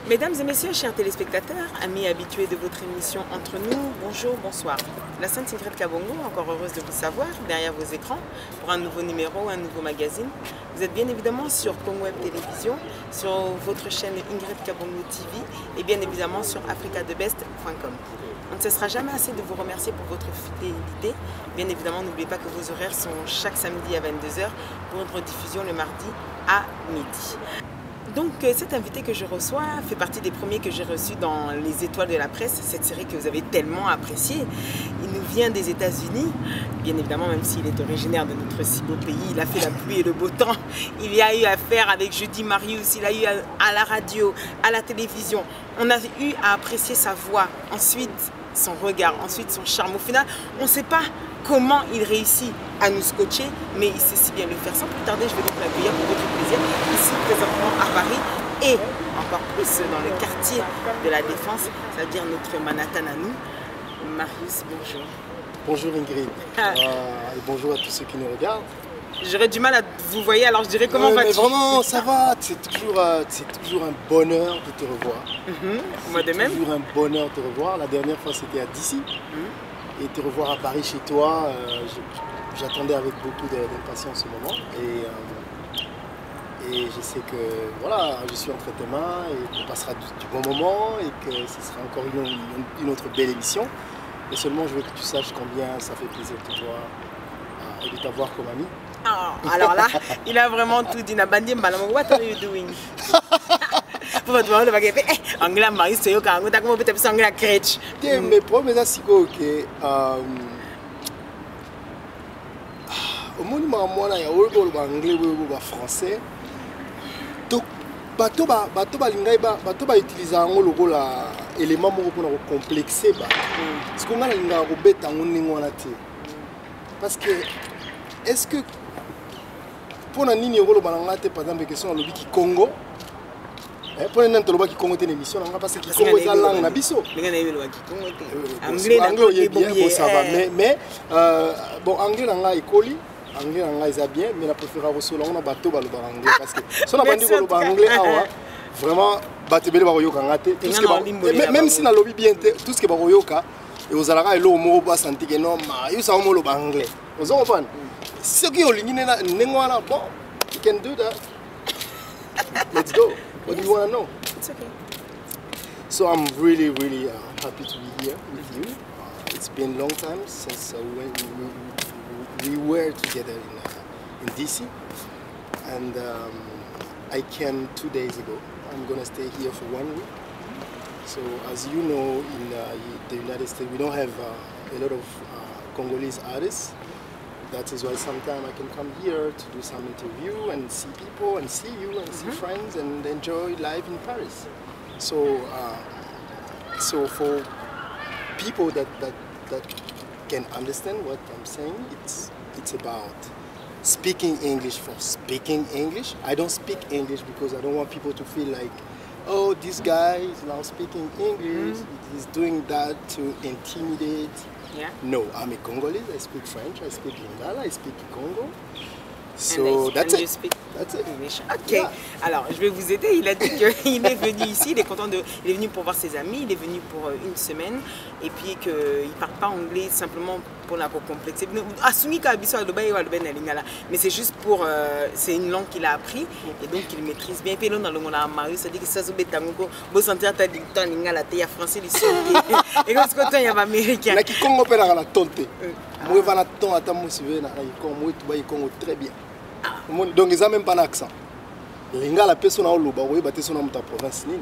Mesdames et messieurs, chers téléspectateurs, amis habitués de votre émission Entre nous, bonjour, bonsoir. La Sainte Ingrid Kabongo, encore heureuse de vous savoir, derrière vos écrans, pour un nouveau numéro, un nouveau magazine. Vous êtes bien évidemment sur Congo Web Télévision, sur votre chaîne Ingrid Kabongo TV et bien évidemment sur africadebest.com. On ne cessera jamais assez de vous remercier pour votre fidélité. Bien évidemment, n'oubliez pas que vos horaires sont chaque samedi à 22 h pour une rediffusion le mardi à midi. Donc cet invité que je reçois fait partie des premiers que j'ai reçus dans Les Étoiles de la Presse, cette série que vous avez tellement appréciée. Il nous vient des États-Unis, bien évidemment, même s'il est originaire de notre si beau pays, il a fait la pluie et le beau temps. Il y a eu affaire avec Jeudi Marius, il a eu à la radio, à la télévision. On a eu à apprécier sa voix, ensuite son regard, ensuite son charme. Au final, on ne sait pas comment il réussit à nous scotcher, mais il sait si bien le faire. Sans plus tarder, je vais donc l'accueillir pour votre plaisir, ici présentement à Paris et encore plus dans le quartier de la Défense, c'est-à-dire notre Manhattan à nous. Marius, bonjour. Bonjour Ingrid, et bonjour à tous ceux qui nous regardent. J'aurais du mal à vous voir, alors je dirais comment vas-tu? Vraiment, ça va, c'est toujours un bonheur de te revoir. Moi de même. C'est toujours un bonheur de te revoir. La dernière fois, c'était à DC. Et te revoir à Paris chez toi, j'attendais avec beaucoup d'impatience ce moment. Et je sais que voilà, je suis entre tes mains et on passera du bon moment et que ce sera encore une autre belle émission. Et seulement, je veux que tu saches combien ça fait plaisir de te voir et de t'avoir comme ami. Oh, alors là, il a vraiment tout dit. What are you doing? Anglais Marius c'est yoka ngo takmo peut être anglais crèche. Mais problème c'est que au monde moi ya oyo ba anglais oyo ba français donc bato ba utiliser ngo lokola élément moko pour complexer ba parce qu'on a linga ko beta ngoningo wana te parce que est-ce que pour na nini ngolo balanga te par exemple question lobi ki Congo pour un interlocuteur qui compte une émission, parce que Congo est la langue na biso. Anglais est bien, bon ça va. Mais bon anglais nanga écoli, anglais nanga est bien, mais la préférence au on a bateau ba le anglais parce que si on a bandi ko le anglais vraiment bateau bele ba yoka ngate tout ce que même si na lobby bien tout ce que ba yoka et aux alaka elo mo ba santi que non ma yo sa mo le anglais. Vous comprenez? Ce qui olingi na ngwana bon, you can do that. Let's go. What do you want to know? It's okay. So I'm really happy to be here with you. It's been a long time since we were together in DC, and I came 2 days ago. I'm gonna stay here for 1 week. So as you know, in the United States, we don't have a lot of Congolese artists. That is why sometimes I can come here to do some interview and see people and see you and see friends and enjoy life in Paris. So, so for people that can understand what I'm saying, it's about speaking English for speaking English. I don't speak English because I don't want people to feel like, oh, this guy is now speaking English. He's doing that to intimidate. Yeah. No, I'm a Congolese, I speak French, I speak Lingala, I speak Congo. So that's it. That's it. Ok. Yeah. Alors, je vais vous aider. Il a dit qu'il est venu ici, il est venu pour voir ses amis, il est venu pour 1 semaine et puis qu'il ne parle pas anglais simplement pour la complexer. Mais c'est juste pour. C'est une langue qu'il a appris et donc il maîtrise bien. Et puis là, dans le monde à Marius, ça dit que ça se met à sentir ta dicton lingala, il y a français, et comme ce que il y a américain. La Congo peut la tonte. Moi, je vais la tonte à ta moussive, na Congo très bien. Donc ils n'ont même pas d'accent. Lingala personne au loba, oui, bâti son ta province nini.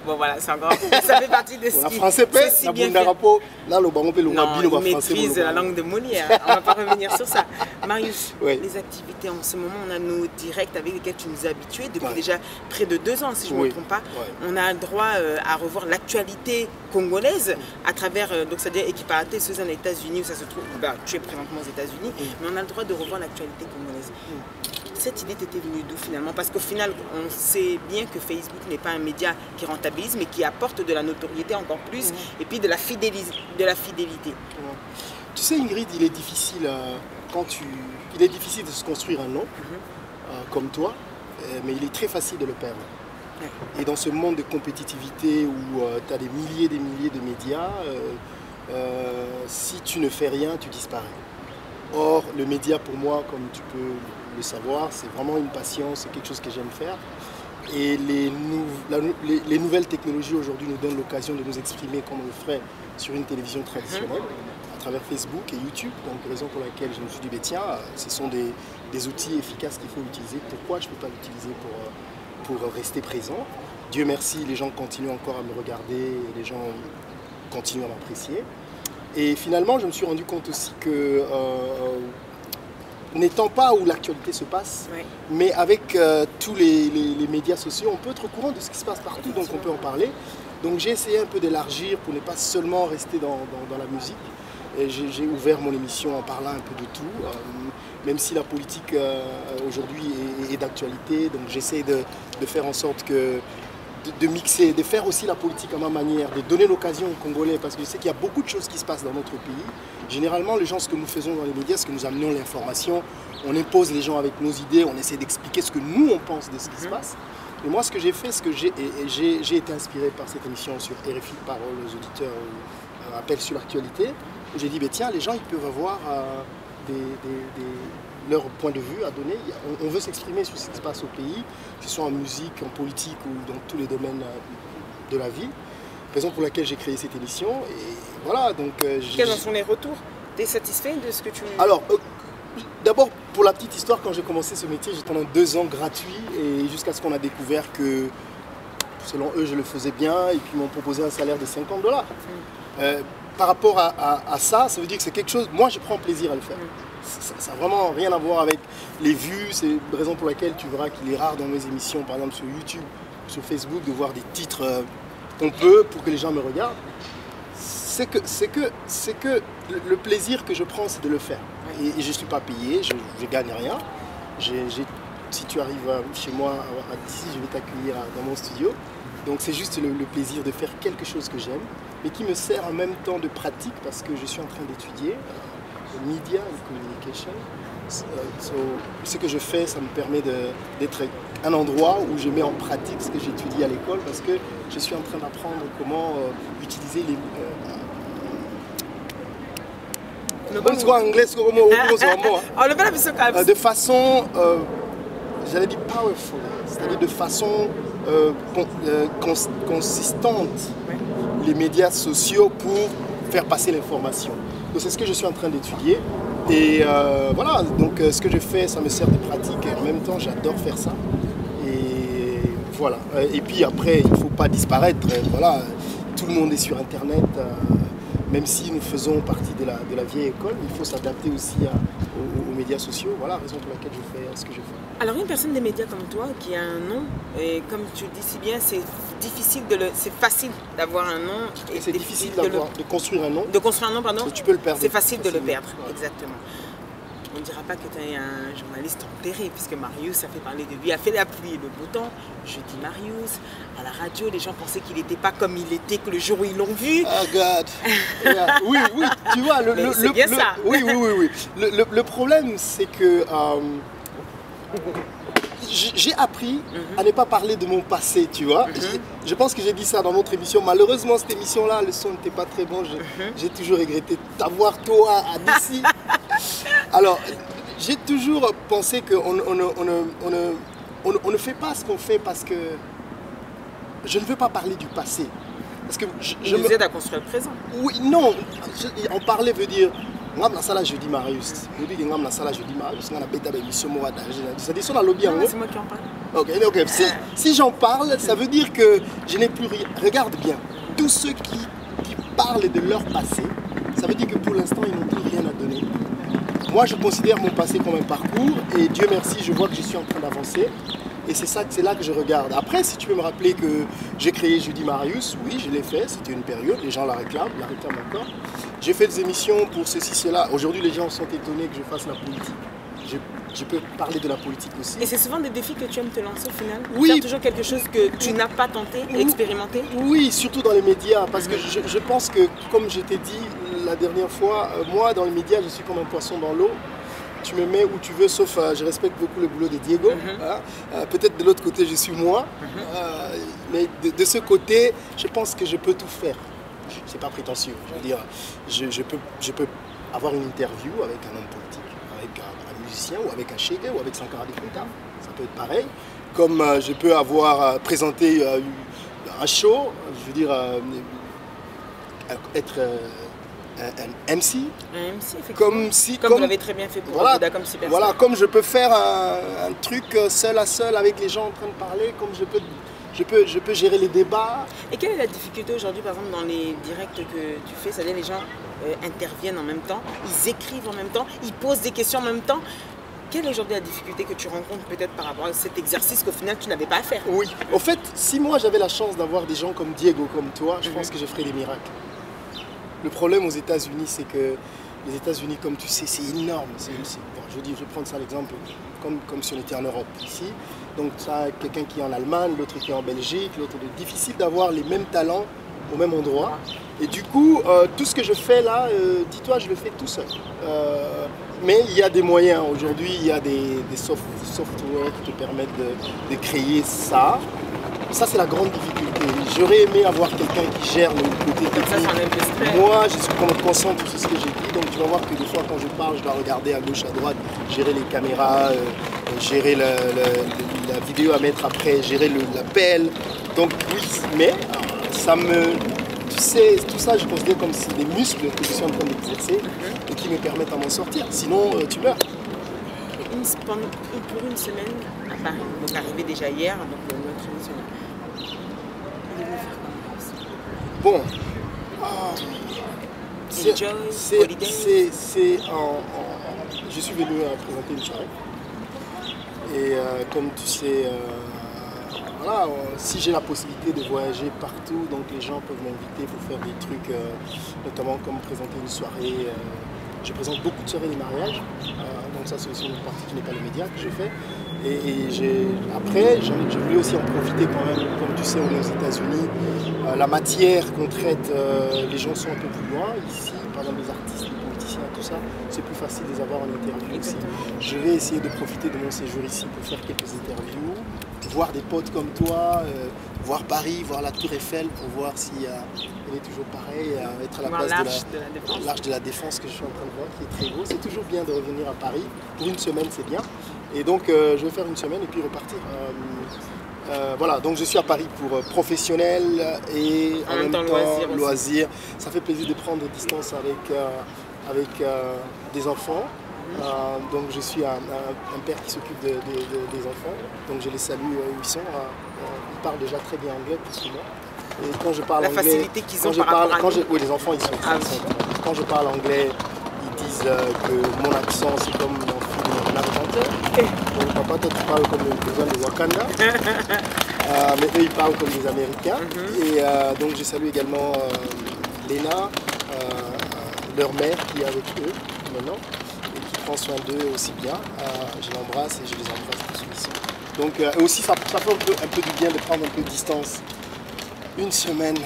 Bon voilà, c'est encore. Ça fait partie de ce qui. Français peut, na bunda rapport, là le bango peut le il maîtrise la langue de Molière. On va pas revenir sur ça. Marius, les activités en ce moment, on a nos directs avec lesquels tu nous as habitués depuis déjà près de 2 ans, si je ne me trompe pas. On a le droit à revoir l'actualité congolaise à travers, donc c'est-à-dire Équiparate, sous les États-Unis où ça se trouve. Bah, tu es présentement aux États-Unis, mais on a le droit de revoir l'actualité congolaise. Cette idée t'était venue d'où finalement? Parce qu'au final, on sait bien que Facebook n'est pas un média qui rentabilise, mais qui apporte de la notoriété encore plus et puis de la fidélité. Tu sais Ingrid, il est difficile il est difficile de se construire un nom comme toi, mais il est très facile de le perdre. Et dans ce monde de compétitivité où tu as des milliers de médias, si tu ne fais rien, tu disparais. Or, le média pour moi, comme tu peux le savoir, c'est vraiment une passion, c'est quelque chose que j'aime faire. Et les nouvelles technologies aujourd'hui nous donnent l'occasion de nous exprimer comme on le ferait sur une télévision traditionnelle, à travers Facebook et YouTube. Donc, raison pour laquelle je me suis dit, tiens, ce sont des outils efficaces qu'il faut utiliser. Pourquoi je ne peux pas l'utiliser pour rester présent? Dieu merci, les gens continuent encore à me regarder, les gens continuent à m'apprécier. Et finalement, je me suis rendu compte aussi que, n'étant pas où l'actualité se passe, mais avec tous les médias sociaux, on peut être au courant de ce qui se passe partout, donc on peut en parler. Donc j'ai essayé un peu d'élargir pour ne pas seulement rester dans la musique. J'ai ouvert mon émission en parlant un peu de tout, même si la politique aujourd'hui est d'actualité. Donc j'essaie de faire en sorte que de mixer, de faire aussi la politique à ma manière, de donner l'occasion aux Congolais, parce que je sais qu'il y a beaucoup de choses qui se passent dans notre pays. Généralement, les gens, ce que nous faisons dans les médias, c'est que nous amenons l'information, on impose les gens avec nos idées, on essaie d'expliquer ce que nous, on pense de ce qui se passe. Et moi, ce que j'ai fait, c'est que j'ai été inspiré par cette émission sur RFI, Parole aux auditeurs, Appel sur l'actualité, où j'ai dit, tiens, les gens, ils peuvent avoir leur point de vue à donner. On veut s'exprimer sur ce qui se passe au pays, que ce soit en musique, en politique ou dans tous les domaines de la vie. Raison pour laquelle j'ai créé cette émission. Et voilà, donc... Quels en sont les retours? Tu es satisfait de ce que tu... Alors, d'abord, pour la petite histoire, quand j'ai commencé ce métier, j'étais pendant 2 ans gratuit, et jusqu'à ce qu'on a découvert que, selon eux, je le faisais bien, et puis ils m'ont proposé un salaire de $50. Par rapport à ça, ça veut dire que c'est quelque chose... Moi, je prends plaisir à le faire. Ça n'a vraiment rien à voir avec les vues. C'est la raison pour laquelle tu verras qu'il est rare dans mes émissions, par exemple sur YouTube, sur Facebook, de voir des titres pompeux pour que les gens me regardent. C'est que le plaisir que je prends, c'est de le faire. Et je ne suis pas payé, je ne gagne rien. Si tu arrives chez moi d'ici, je vais t'accueillir dans mon studio. Donc c'est juste le plaisir de faire quelque chose que j'aime, mais qui me sert en même temps de pratique, parce que je suis en train d'étudier Media and Communication. Ce que je fais, ça me permet d'être un endroit où je mets en pratique ce que j'étudie à l'école, parce que je suis en train d'apprendre comment utiliser les... de façon, j'allais dire powerful, c'est-à-dire de façon consistante, les médias sociaux pour faire passer l'information. Donc c'est ce que je suis en train d'étudier. Et voilà, donc ce que je fais, ça me sert de pratique et en même temps j'adore faire ça. Et voilà. Et puis après, il ne faut pas disparaître. Voilà, tout le monde est sur Internet. Même si nous faisons partie de la vieille école, il faut s'adapter aussi aux médias sociaux. Voilà la raison pour laquelle je fais ce que je fais. Alors une personne des médias comme toi qui a un nom, et comme tu le dis si bien, c'est difficile c'est facile d'avoir un nom. Et c'est difficile de construire un nom. De construire un nom, pardon. Tu peux le perdre. C'est facile de le perdre, exactement. On ne dira pas que tu es un journaliste enterré, puisque Marius a fait parler de lui, a fait la pluie et le beau temps. Je dis Marius, à la radio, les gens pensaient qu'il n'était pas comme il était, que le jour où ils l'ont vu. Oh God. Yeah. Oui, tu vois, c'est bien ça. Oui. Le problème, c'est que j'ai appris à ne pas parler de mon passé, tu vois. Je pense que j'ai dit ça dans notre émission. Malheureusement, cette émission-là, le son n'était pas très bon. J'ai toujours regretté t'avoir, toi, à DC. Alors, j'ai toujours pensé qu'on ne fait pas ce qu'on fait parce que je ne veux pas parler du passé. Parce que je me aide à construire le présent. Oui, non. En parler veut dire... Je dis Marius. C'est moi qui en parle. Ok. Si j'en parle, ça veut dire que je n'ai plus rien. Regarde bien. Tous ceux qui parlent de leur passé, ça veut dire que pour l'instant, ils n'ont plus rien à donner. Moi, je considère mon passé comme un parcours et Dieu merci, je vois que je suis en train d'avancer. Et c'est là que je regarde. Après, si tu peux me rappeler que j'ai créé Jeudi Marius, oui, je l'ai fait, c'était une période, les gens la réclament encore. J'ai fait des émissions pour ceci, cela. Aujourd'hui, les gens sont étonnés que je fasse la politique. Je peux parler de la politique aussi. Et c'est souvent des défis que tu aimes te lancer au final? Oui. Faire toujours quelque chose que tu n'as pas tenté, expérimenté? Oui, surtout dans les médias, parce que je pense que, comme je t'ai dit la dernière fois, moi, dans les médias, je suis comme un poisson dans l'eau. tu me mets où tu veux, sauf je respecte beaucoup le boulot de Diego. Hein. Peut-être de l'autre côté, je suis moi. Mais de ce côté, je pense que je peux tout faire. C'est pas prétentieux. Je veux dire, je peux avoir une interview avec un homme politique, avec un musicien, ou avec un shake, ou avec Sankara Difunta. Ça peut être pareil. Comme je peux avoir présenté un show, je veux dire, être un MC. Un MC, effectivement. Comme vous l'avez très bien fait pour Bouddha comme Superstar. Voilà, comme je peux faire un truc seul à seul avec les gens en train de parler, comme je peux gérer les débats. Et quelle est la difficulté aujourd'hui, par exemple, dans les directs que tu fais? C'est-à-dire les gens interviennent en même temps, ils écrivent en même temps, ils posent des questions en même temps. Quelle est aujourd'hui la difficulté que tu rencontres peut-être par rapport à cet exercice qu'au final tu n'avais pas à faire? Oui, au fait, si moi j'avais la chance d'avoir des gens comme Diego, comme toi, je pense que je ferais des miracles. Le problème aux États-Unis, c'est que les États-Unis, comme tu sais, c'est énorme. Bon, je vais prendre ça l'exemple, comme si on était en Europe ici. Donc tu as quelqu'un qui est en Allemagne, l'autre qui est en Belgique, l'autre. C'est difficile d'avoir les mêmes talents au même endroit. Et du coup, tout ce que je fais là, dis-toi, je le fais tout seul. Mais il y a des moyens. Aujourd'hui, il y a des softwares qui te permettent de créer ça. Ça, c'est la grande difficulté. J'aurais aimé avoir quelqu'un qui gère le côté technique. Moi, je suis concentre sur ce que j'ai dit. Donc, tu vas voir que des fois, quand je parle, je dois regarder à gauche, à droite, gérer les caméras, gérer la vidéo à mettre après, gérer l'appel. Donc, oui, mais ça me... Tu sais, tout ça, je considère comme des muscles que je suis en train d'exercer et qui me permettent à m'en sortir. Sinon, tu meurs. Pour une semaine à Paris, donc arrivé déjà hier, donc notre émission. Bon, je suis venu présenter une soirée. Et comme tu sais, voilà, si j'ai la possibilité de voyager partout, donc les gens peuvent m'inviter pour faire des trucs, notamment comme présenter une soirée. Je présente beaucoup de soirées de mariage, donc ça c'est aussi une partie qui n'est pas les médias que je fais. Après, je voulais aussi en profiter quand même, comme tu sais, on est aux États-Unis. La matière qu'on traite, les gens sont un peu plus loin. Ici, par exemple, les artistes, les politiciens, tout ça, c'est plus facile de les avoir en interview aussi. Je vais essayer de profiter de mon séjour ici pour faire quelques interviews, voir des potes comme toi, voir Paris, voir la Tour Eiffel pour voir si elle est toujours pareil, être à la place de l'Arche de la Défense que je suis en train de voir, qui est très beau. C'est toujours bien de revenir à Paris. Pour une semaine, c'est bien. Et donc, je vais faire une semaine et puis repartir. Voilà, donc je suis à Paris pour professionnel et en même temps loisir. Ça fait plaisir de prendre distance avec des enfants. Donc je suis un père qui s'occupe des enfants. Donc je les salue où ils sont. Ils parlent déjà très bien anglais plus que moi. Et quand je parle anglais, facilité qu'ils ont par rapport à nous. Oui, les enfants ils sont quand je parle anglais, ils disent que mon accent c'est comme mon film l'argentin. Donc papa, toi tu parles comme les gens de Wakanda. Mais eux ils parlent comme des Américains. Et donc je salue également Léna, leur mère qui est avec eux maintenant et qui prend soin d'eux aussi bien. Je l'embrasse et je les embrasse tous ici. Donc aussi ça fait un peu du bien de prendre un peu de distance. Une semaine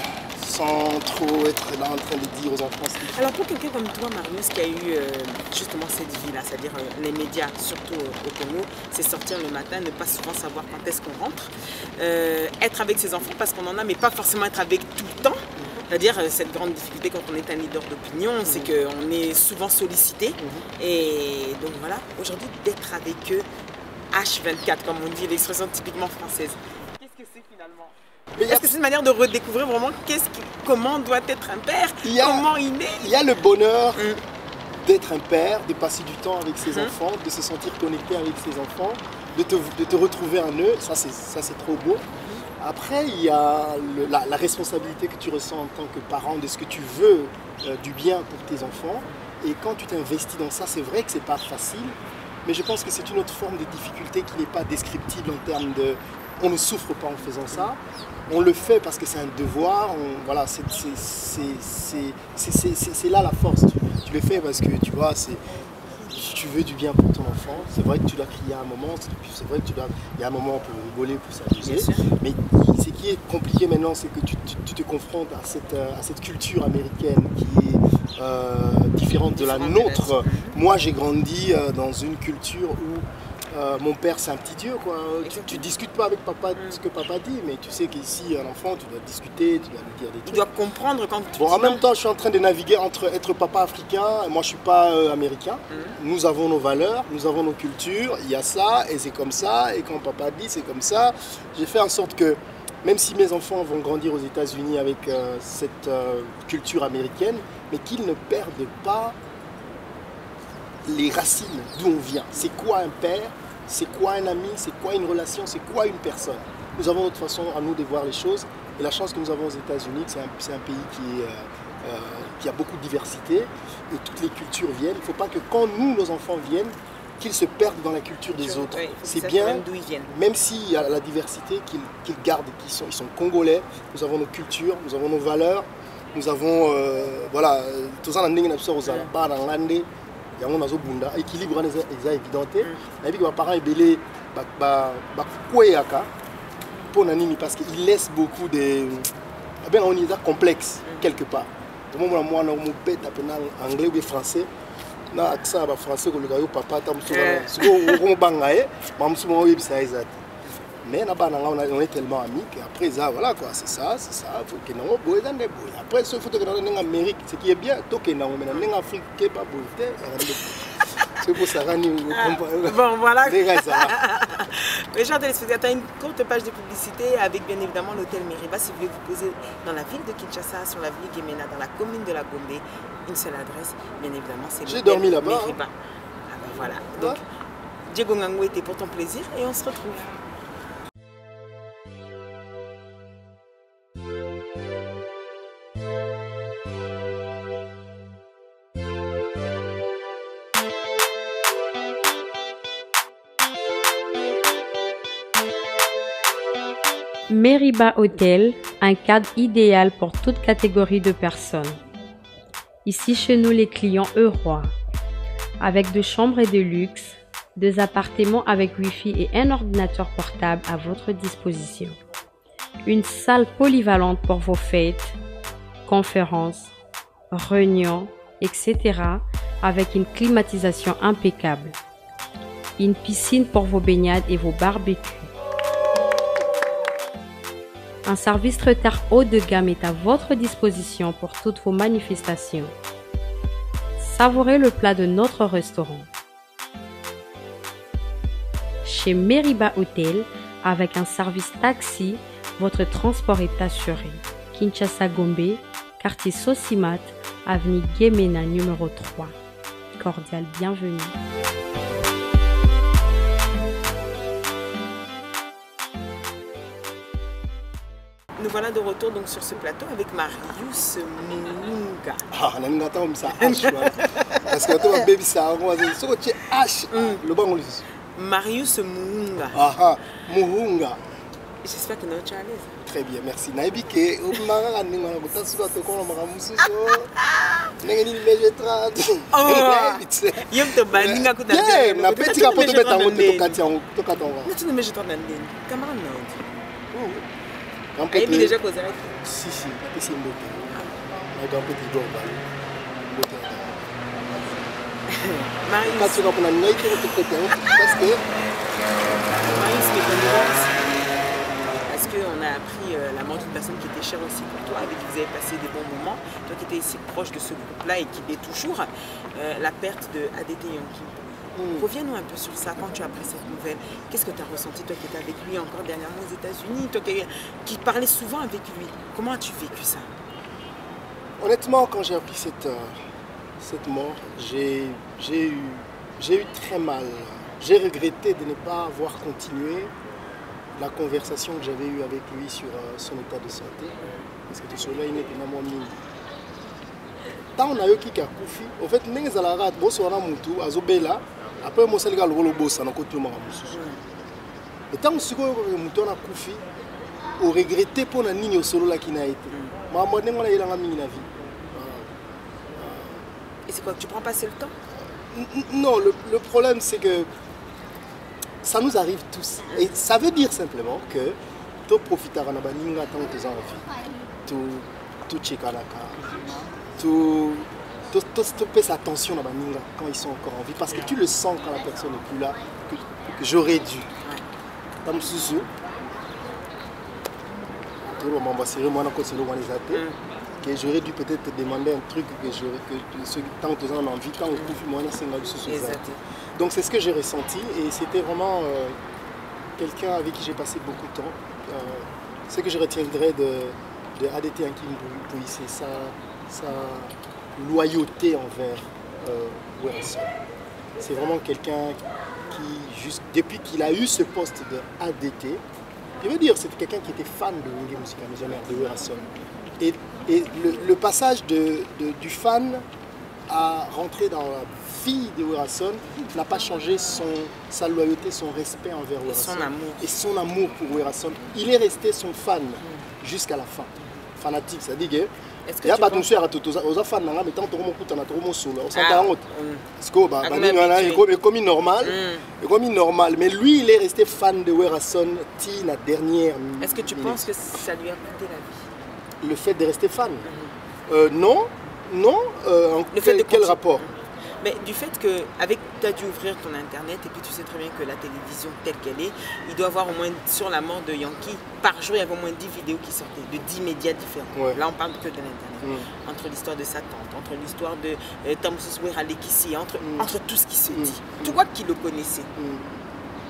sans trop être là en train de dire aux enfants. Alors pour quelqu'un comme toi, Marius, qui a eu justement cette vie-là, c'est-à-dire les médias, surtout au Congo, c'est sortir le matin, ne pas souvent savoir quand est-ce qu'on rentre, être avec ses enfants parce qu'on en a, mais pas forcément être avec tout le temps. C'est-à-dire cette grande difficulté quand on est un leader d'opinion, c'est qu'on est souvent sollicité. Et donc voilà, aujourd'hui d'être avec eux, H24, comme on dit, l'expression typiquement française. Qu'est-ce que c'est finalement? Est-ce que c'est une manière de redécouvrir vraiment comment doit être un père, comment il est? Il y a le bonheur d'être un père, de passer du temps avec ses enfants, de se sentir connecté avec ses enfants, de te retrouver en eux, ça c'est trop beau. Après, il y a la responsabilité que tu ressens en tant que parent de ce que tu veux du bien pour tes enfants. Et quand tu t'investis dans ça, c'est vrai que c'est pas facile, mais je pense que c'est une autre forme de difficulté qui n'est pas descriptible en termes de... On ne souffre pas en faisant ça, on le fait parce que c'est un devoir, voilà, c'est là la force. Tu le fais parce que tu vois, tu veux du bien pour ton enfant. C'est vrai que tu dois crier à un moment, c'est vrai qu'il y a un moment pour rigoler, pour s'amuser. Mais ce qui est compliqué maintenant, c'est que tu te confrontes à cette culture américaine différente de la nôtre. Moi, j'ai grandi dans une culture où mon père, c'est un petit dieu, quoi. Tu discutes pas avec papa ce que papa dit, mais tu sais qu'ici, un enfant, tu dois discuter, tu dois lui dire des trucs. Tu dois comprendre quand tu Bon, dis en même non. temps, je suis en train de naviguer entre être papa africain et moi, je suis pas américain. Nous avons nos valeurs, nous avons nos cultures, il y a ça, et c'est comme ça, et quand papa dit, c'est comme ça. J'ai fait en sorte que, même si mes enfants vont grandir aux États-Unis avec cette culture américaine, mais qu'ils ne perdent pas les racines d'où on vient. C'est quoi un père? C'est quoi un ami? C'est quoi une relation? C'est quoi une personne? Nous avons notre façon à nous de voir les choses. Et la chance que nous avons aux États-Unis, c'est un pays qui a beaucoup de diversité et toutes les cultures viennent. Il ne faut pas que quand nous, nos enfants viennent, qu'ils se perdent dans la culture des autres. Oui, c'est bien, d'où ils viennent. même s'il y a la diversité, qu'ils gardent, ils sont congolais. Nous avons nos cultures, nous avons nos valeurs. Nous avons, voilà, tout ça, yango nazobunda équilibre wana eza évident te nayebi ke baparents ebele bakweyaka mpona nini parce qu'il laisse beaucoup de abenga oni eza complexe quelque part omomona mwana mobeta mpena anglais ou bien français na accent ya bafrançais koleka yo papa ata mosusu sikoyo okomobanga ye mamosusu moko oyebisa ye eza te mais na bana on est tellement amis qu'après ça voilà quoi c'est ça faut que nango boye dans des boye après ce faut que dans Amérique ce qui est bien to que nango mais dans Afrique que pas boye c'est pour ça rani bon voilà mes chers téléspectateurs, une courte page de publicité avec bien évidemment l'hôtel Meriba si vous voulez vous poser dans la ville de Kinshasa sur l'avenue Gemena dans la commune de la Gombe, une seule adresse bien évidemment c'est l'hôtel j'ai dormi là-bas Meriba. Ah ben voilà donc Diego Ngangou était pour ton plaisir et on se retrouve. Meriba Hotel, un cadre idéal pour toute catégorie de personnes. Ici chez nous les clients heureux, avec 2 chambres et de luxe, 2 appartements avec Wi-Fi et un ordinateur portable à votre disposition. Une salle polyvalente pour vos fêtes, conférences, réunions, etc. avec une climatisation impeccable. Une piscine pour vos baignades et vos barbecues. Un service traiteur haut de gamme est à votre disposition pour toutes vos manifestations. Savourez le plat de notre restaurant. Chez Meriba Hotel, avec un service taxi, votre transport est assuré. Kinshasa Gombe, quartier Sosimat, avenue Gemena numéro 3. Cordial bienvenue. Nous voilà de retour donc sur ce plateau avec Marius Muunga. Ah, on a une attente ça H parce que toi baby ça on va dire ce que tu H le bon lis. Marius Muunga. Ah Muunga. J'espère que tu es à l'aise. Très bien, merci. Naibi ke o manga ninga na kutasuka to kono makamususo. Ndenge ni meje 30. Oh. Yom to baninga kutana. Yeah, na petit kapoto beta ngoto to katonga. Mais tu ne meje 30 ndeni. Camarade non. Oh. Et puis déjà causé. Si, c'est une beauté. On a un petit job. Marius. Parce que on a une parce que Marius est qu'on a appris la mort d'une personne qui était chère aussi pour toi, avec qui vous avez passé des bons moments, toi qui étais ici proche de ce groupe-là et qui l'est toujours, la perte de ADT Yonki. Reviens-nous un peu sur ça, quand tu as appris cette nouvelle, qu'est-ce que tu as ressenti, toi qui étais avec lui encore dernièrement aux États-Unis, toi qui parlais souvent avec lui, comment as-tu vécu ça? Honnêtement, quand j'ai appris cette mort, j'ai eu très mal. J'ai regretté de ne pas avoir continué la conversation que j'avais eue avec lui sur son état de santé. Parce que tout cela, il n'était pas moins mini. Tant on a eu qui a koufi, en fait, nous avons dit que nous avons azobela. Après, nous avons dit que nous avons dit que nous avons dit et tant que nous avons koufi, on regrettait pour la ligne solo là qui n'a été. Mais moi, je n'ai pas mis la vie. Et c'est quoi, tu prends pas assez le temps? Non, le problème c'est que ça nous arrive tous. Et ça veut dire simplement que tu profites de la tant que tu as envie. Tu checkes à la carte. pèse attention à Baninga quand ils sont encore en vie, parce que tu le sens quand la personne n'est plus là, que j'aurais dû. Tam Susu, que j'aurais dû peut-être te demander un truc que ceux tant que tu en as envie, quand on coupe, moi, c'est donc c'est ce que j'ai ressenti, et c'était vraiment quelqu'un avec qui j'ai passé beaucoup de temps. Ce que je retiendrai de ADT Yankim Pouy, c'est sa loyauté envers Werrason. C'est vraiment quelqu'un qui, juste depuis qu'il a eu ce poste de ADT, je veux dire, c'était quelqu'un qui était fan de Wenge Musica Missionnaire, de Werrason. Et le passage du fan à rentrer dans la vie de Werrason n'a pas changé sa loyauté, son respect envers Werrason. Et son amour pour Werrason. Il est resté son fan jusqu'à la fin. Fanatique, ça dit que... Il y a pas de choses à aux fans, mais tant que tu solo, parce que comme normal, mais lui il est resté fan de Werrason la dernière. Est-ce que tu penses que ça lui a coûté la vie? Le fait de rester fan? Non, non. Quel rapport? Mais du fait que tu as dû ouvrir ton internet et puis tu sais très bien que la télévision telle qu'elle est, il doit y avoir au moins, sur la mort de Yankee, par jour il y avait au moins 10 vidéos qui sortaient, de 10 médias différents. Ouais. Là on parle que de l'internet. Entre l'histoire de sa tante, entre l'histoire de Tam Susu Lekissi, entre tout ce qui se dit. Toi qui le connaissais,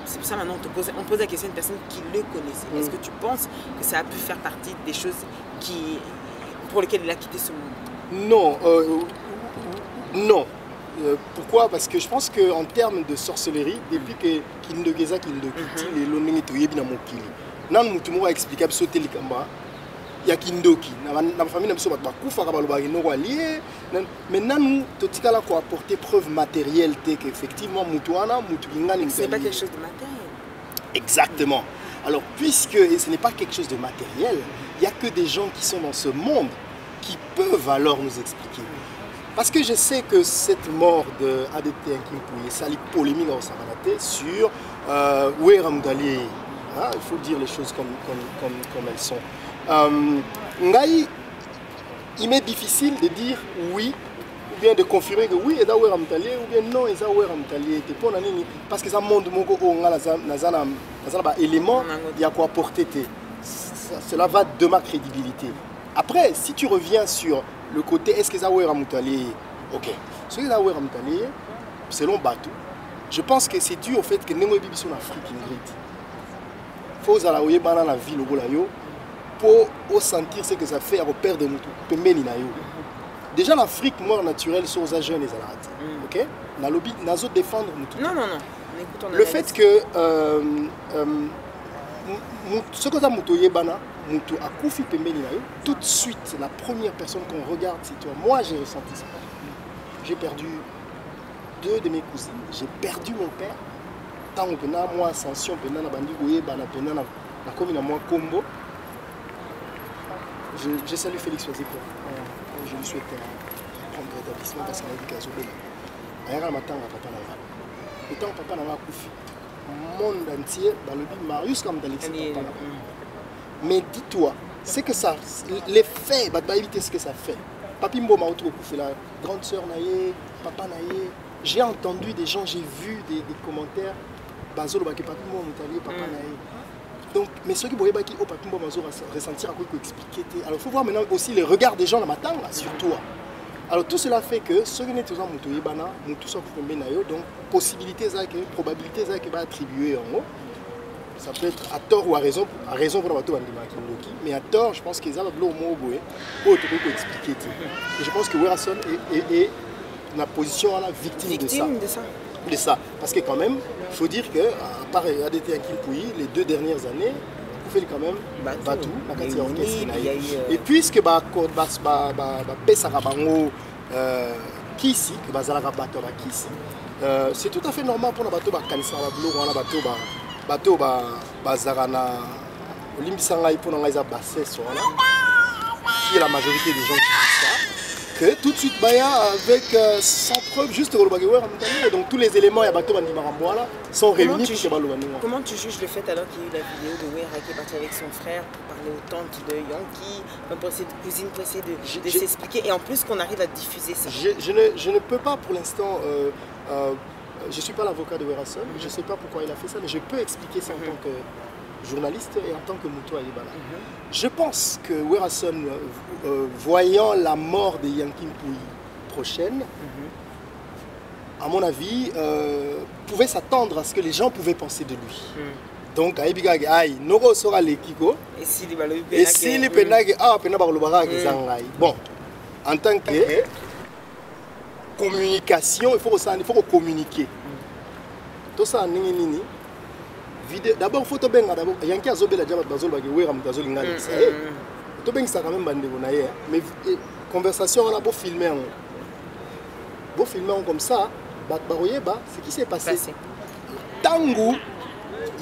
c'est pour ça maintenant on pose la question à une personne qui le connaissait. Est-ce que tu penses que ça a pu faire partie des choses pour lesquelles il a quitté ce monde? Non, non. Pourquoi? Parce que je pense qu'en termes de sorcellerie, depuis que Kindogeza Kindokiti, les Lonengi Toyebi na Mokili, nan mutu mo expliquer sauter les kamba, ya Kindoki, na famille na biso bat ba kufa ka balobaki no lié, mais nanu totika la ko apporter preuve matérielle que effectivement mutu wana mutu lingani. C'est pas quelque chose de matériel. Exactement. Alors puisque ce n'est pas quelque chose de matériel, il n'y a que des gens qui sont dans ce monde qui peuvent alors nous expliquer. Parce que je sais que cette mort de ADT Yankim Pouy, ça a polémique au Samanate sur Werrason. Il faut dire les choses comme elles sont. Il m'est difficile de dire oui, ou bien de confirmer que oui, c'est Werrason, ou bien non, c'est Werrason. Parce que ça montre un élément qui a quoi apporter. Cela va de ma crédibilité. Après, si tu reviens sur le côté est-ce que ça Werrason, ok, ce que ça Werrason, selon Batou, je pense que c'est dû au fait que nous sommes en Afrique. Il faut aller dans la ville pour sentir ce que ça fait au père de Moutou. Déjà l'Afrique, mort naturelle, sur les jeunes et les alades. Ok, nous allons défendre Moutou. Non, non, non. Le fait que ce que ça Moutou Yebana, Moutou a Koufi Pembeni, tout de suite, la première personne qu'on regarde, c'est toi. Moi, j'ai ressenti ça. J'ai perdu 2 de mes cousines. J'ai perdu mon père. Tant que moi, Ascension, Pena, Bandi, Bana, Pena, la commune à moi, Combo. Je salue Félix Waziko. Je lui souhaite un prendre rétablissement parce qu'il a dit qu'il a sauvé. Aïra matin, papa n'a pas. Et tant papa n'a pas Koufi. Le monde entier, Marius, comme d'Alexis, papa n'a pas. Mais dis-toi, c'est que ça, les faits, bah éviter ce que ça fait. Papi Mbo Maoutou fait la grande sœur Naye, papa Naye. J'ai entendu des gens, j'ai vu des commentaires. Bazolo Baki Papi Mbo Moutali, papa Naye. Donc, mais ceux qui voyaient Baki, oh Papi Mbo Mazo ressentir à quoi expliquer. Alors il faut voir maintenant aussi les regards des gens la matin, sur toi. Alors tout cela fait que ceux qui sont tous en Moutou Bana, Moutou sont pour Benayo, donc possibilités, probabilités qui va attribuer en haut. Ça peut être à tort ou à raison pour la mais à tort, je pense qu'ils ont le mot pour expliquer. Et je pense que Werrason est la position à la victime de ça. Parce que quand même, il faut dire que, à part ADT Yankim Pouy, les 2 dernières années, on fait quand même Batou, Nakati Orchestre. Et puisque Kisi, c'est tout à fait normal pour la bateau bateau bazarana Olimbisanga pour nous bassesse qui est la majorité des gens qui disent ça que tout de suite Baya avec sans preuve juste donc tous les éléments ya bato bandi maramboala sont réunis pour que balobani. Comment tu juges le fait alors qu'il y a eu la vidéo de Wera qui est parti avec son frère pour parler aux tantes de Yankee, pour essayer de cousine, pour essayer de s'expliquer et en plus qu'on arrive à diffuser ça. Je ne peux pas pour l'instant je ne suis pas l'avocat de Wera Son, je ne sais pas pourquoi il a fait ça, mais je peux expliquer ça en tant que journaliste et en tant que Moutou Alibala. Je pense que Wera Son, voyant la mort de Yankee Mpouy prochaine, à mon avis, pouvait s'attendre à ce que les gens pouvaient penser de lui. Donc, Aïbigag, aïe, Noro sera les Kiko. Et si les Penag, bon, en tant que communication, il faut communiquer. Tout ça, d'abord, il faut que Yankee a zobé la diable bazol bagi wera mtazol ngani. To ben ça quand même bande bonaye. Mais conversation on a beau filmer comme ça, ce qui s'est passé. Tango